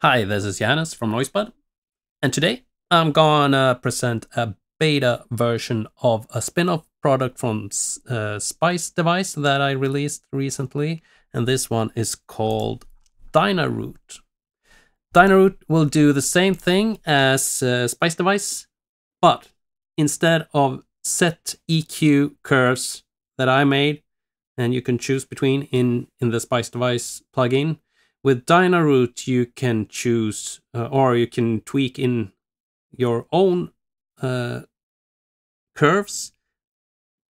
Hi, this is Janus from Noisebud, and today I'm gonna present a beta version of a spin-off product from Spice Device that I released recently, and this one is called DynaRoute. DynaRoute will do the same thing as Spice Device, but instead of set EQ curves that I made, and you can choose between in the Spice Device plugin, with DynaRoute, you can choose or you can tweak in your own curves.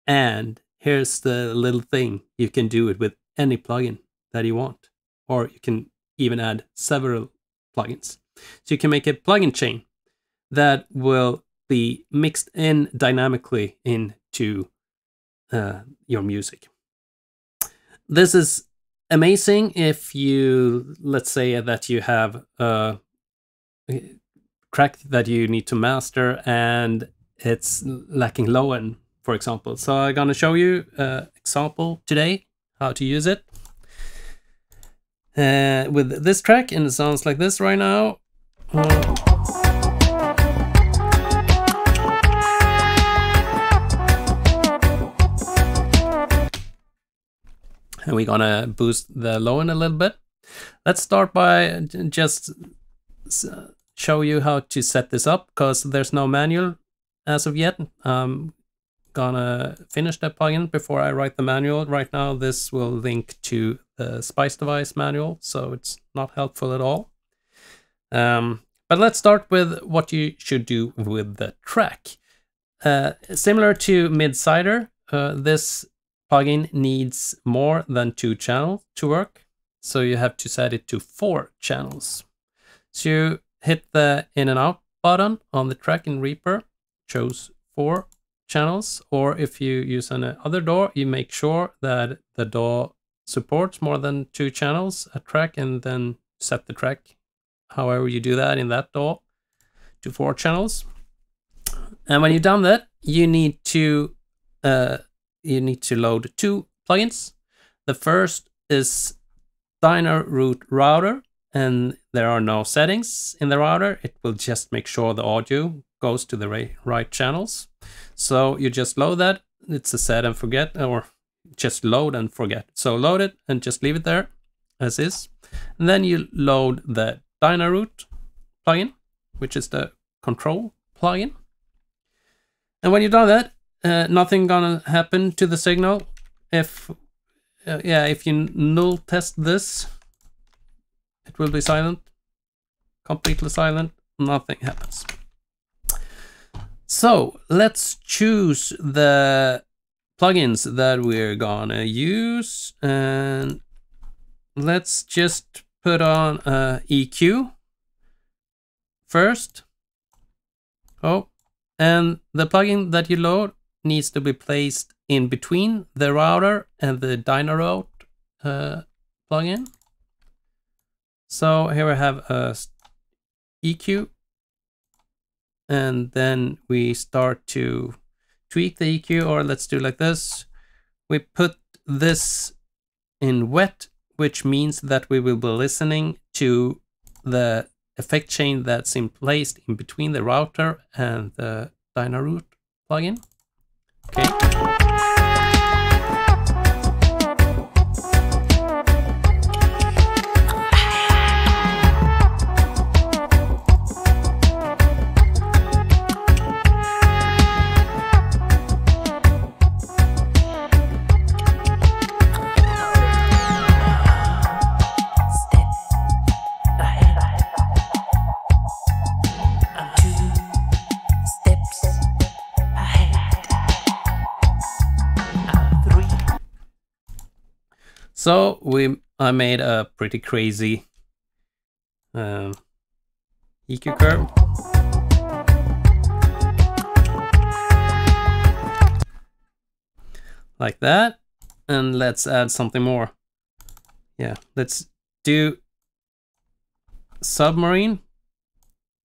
And here's the little thing. You can do it with any plugin that you want. Or you can even add several plugins. So you can make a plugin chain that will be mixed in dynamically into your music. This is amazing if you, let's say that you have a track that you need to master and it's lacking low end, for example. So I'm gonna show you an example today, how to use it. With this track, and it sounds like this right now. And we're gonna boost the low end a little bit. Let's start by just show you how to set this up, because there's no manual as of yet. I'm gonna finish that plugin before I write the manual. Right now this will link to the Spice Device manual, so it's not helpful at all. But let's start with what you should do with the track. Similar to Midsider, this plugin needs more than 2 channels to work, so you have to set it to 4 channels. So you hit the in and out button on the track in Reaper, choose 4 channels, or if you use another DAW, you make sure that the DAW supports more than 2 channels a track, and then set the track however you do that in that DAW to 4 channels. And when you've done that, you need to load 2 plugins. The first is DynaRoute Router, and there are no settings in the router. It will just make sure the audio goes to the right channels. So you just load that. It's a set and forget, or just load and forget. So load it and just leave it there as is. And then you load the DynaRoute plugin, which is the control plugin. And when you've done that, nothing gonna happen to the signal. If you null test this, it will be silent, completely silent, nothing happens. So let's choose the plugins that we're gonna use, and let's just put on EQ first. And the plugin that you load needs to be placed in between the router and the DynaRoute plugin. So here I have a EQ, and then we start to tweak the EQ, or let's do like this. We put this in wet, which means that we will be listening to the effect chain that's placed in between the router and the DynaRoute plugin. Okay. So I made a pretty crazy EQ curve. Like that. And let's add something more. Yeah, let's do Submarine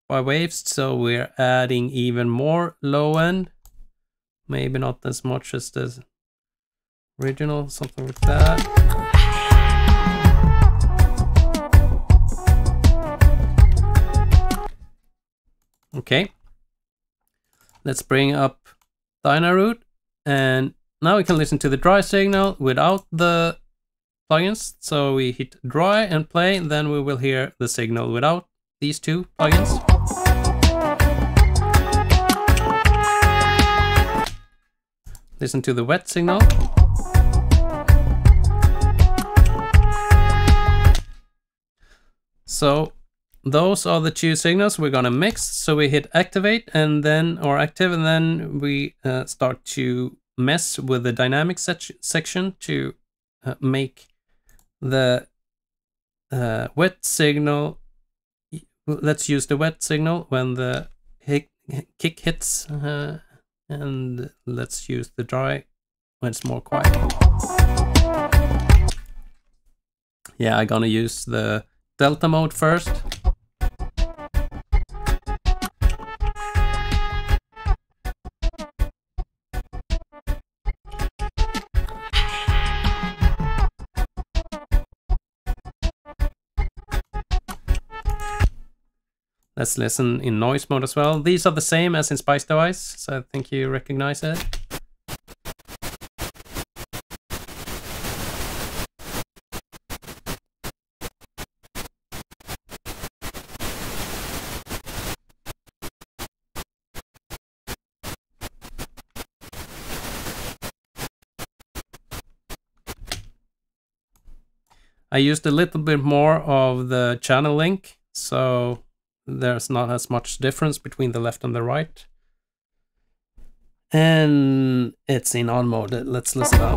by Waves. So we're adding even more low end. Maybe not as much as the original, something like that. Okay. Let's bring up DynaRoute, and now we can listen to the dry signal without the plugins. So we hit dry and play, then we will hear the signal without these two plugins. Listen to the wet signal. So those are the two signals we're gonna mix. So we hit activate and then, or active, and then we start to mess with the dynamic section to make the wet signal. Let's use the wet signal when the kick hits, and let's use the dry when it's more quiet. Yeah, I'm gonna use the delta mode first. Let's listen in noise mode as well. These are the same as in Spice Device, so I think you recognize it. I used a little bit more of the channel link, so there's not as much difference between the left and the right. And it's in on mode. Let's listen now.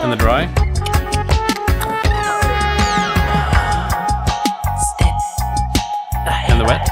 And the dry. And the wet.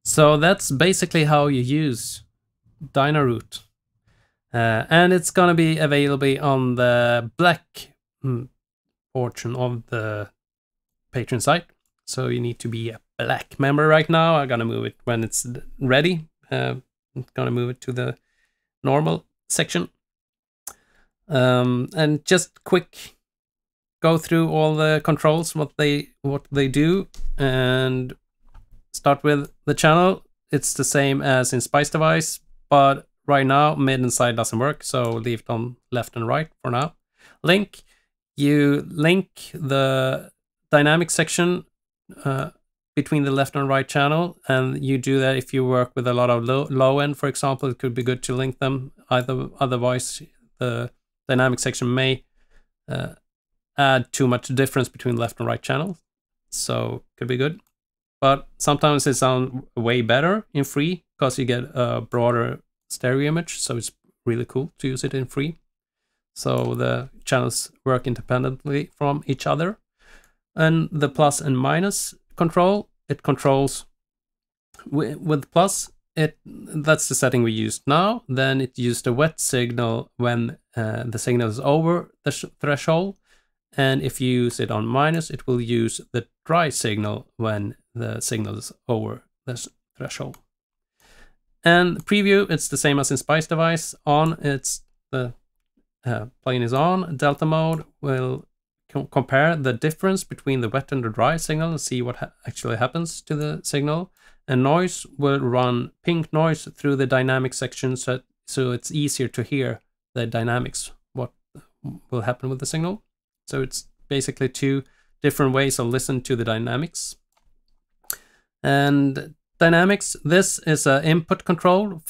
So that's basically how you use DynaRoute. And it's gonna be available on the black portion of the Patreon site. So you need to be a black member right now. I'm gonna move it when it's ready. I'm gonna move it to the normal section. And just quick go through all the controls, what they do, and start with the channel. It's the same as in Spice Device, but right now mid and side doesn't work, so leave it on left and right for now. Link, you link the dynamic section between the left and right channel, and you do that if you work with a lot of low end, for example. It could be good to link them. Otherwise the dynamic section may add too much difference between left and right channel, so could be good. But sometimes it sounds way better in free because you get a broader stereo image, so it's really cool to use it in free. So the channels work independently from each other. And the plus and minus control, it controls with plus, that's the setting we used now. Then it used a wet signal when the signal is over the threshold. And if you use it on minus, it will use the dry signal when the signal is over the threshold. And preview, it's the same as in Spice Device. On, it's the plugin is on. Delta mode will compare the difference between the wet and the dry signal and see what actually happens to the signal. And noise will run pink noise through the dynamic section, so it's easier to hear the dynamics, what will happen with the signal. So it's basically two different ways of listening to the dynamics. And dynamics, this is an input control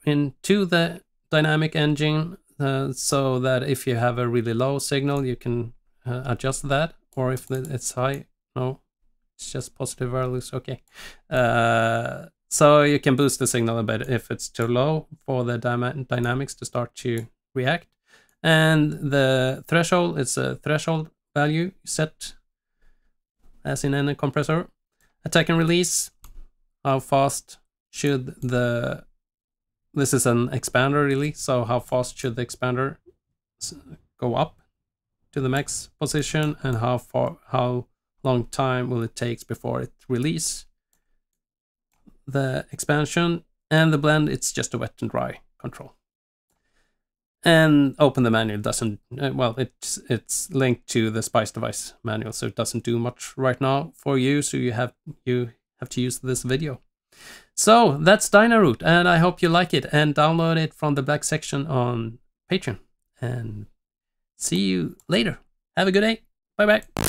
into the dynamic engine, so that if you have a really low signal, you can adjust that, or if it's high, no, it's just positive values, okay. So you can boost the signal a bit if it's too low for the dynamics to start to react. And the threshold, it's a threshold value set as in any compressor. Attack and release, how fast should this is an expander really, so how fast should the expander go up to the max position, and how long time will it take before it release the expansion. And the blend, it's just a wet and dry control. And open the manual doesn't, well, it's linked to the Spice Device manual, so it doesn't do much right now for you, so you have to use this video. So that's DynaRoute, and I hope you like it, and download it from the back section on Patreon. And see you later. Have a good day. Bye bye.